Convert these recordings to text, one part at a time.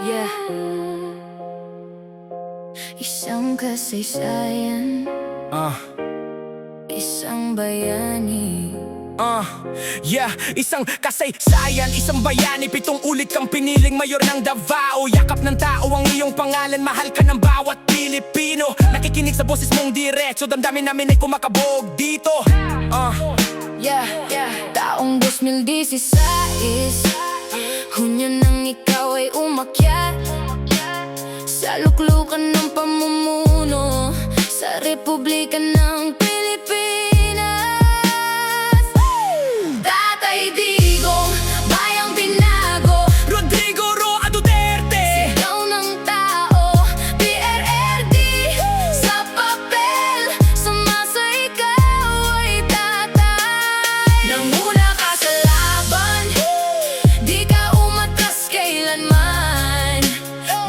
Yeah. Isang kasaysayan, isang bayani. Yeah, isang kasaysayan, isang bayani. 7 ulit kang piniling mayor ng Davao. Yakap ng tao ang iyong pangalan, mahal ka ng bawat Pilipino. Nakikinig sa boses mong diretso, damdamin namin ay kumakabog dito. Yeah, taong 2016, Hunyo nang ikaw ay umakyat sa luklukan ng pamumuno sa Republika ng Pilipinas. Tatay Digong, bayang binago, Rodrigo Roa Duterte. sigaw ng tao, PRRD sa papel, sumasa ikaw ay tatay. Nanguna ka sa laban, di ka umatras kailanman.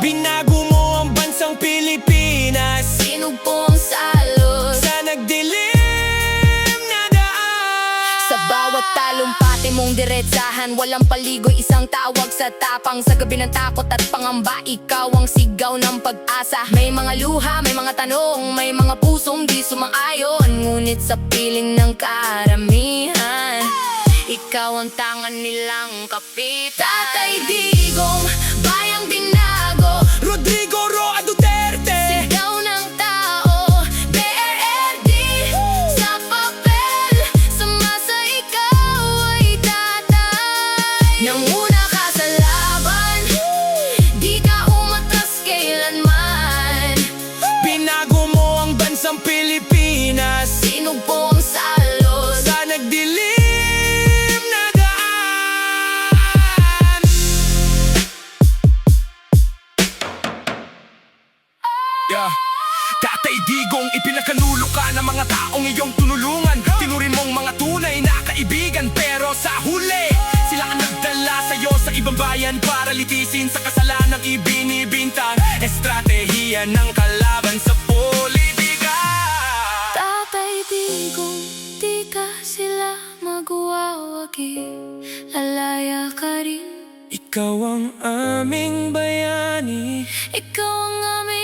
Binago mo ang bansang Pilipinas Sinugpo ang salos sa nagdilim na daan. sa bawat talumpati mong diretsahan, walang paligoy, isang tawag sa tapang. Sa gabi ng takot at pangamba, ikaw ang sigaw ng pag-asa. May mga luha, may mga tanong, may mga pusong di sumang-ayon, ngunit sa piling ng karamihan, ikaw ang tangan nilang kapit. Tatay Digong, bayang binago, Rodrigo Roa Duterte. sigaw ng tao, PRRD sa papel, sumasa ikaw ay tatay. Nanguna ka sa laban, di ka umatras kailanman. Binago mo ang bansang Pilipinas Sinugpo ang salos sa nagdilim na daan. Yeah. Tatay Digong, ipinakanulo ka ng mga taong iyong tunulungan. Tinurin mong mga tunay na kaibigan, pero sa huli sila ang nagdala sa'yo sa ibang bayan para litisin sa kasalanang ibinibintang. Estratehiya ng kalaban sa politika. Tatay Digong, di ka sila magwawagi, lalaya ka rin. Ikaw ang aming bayani. Ikaw ang aming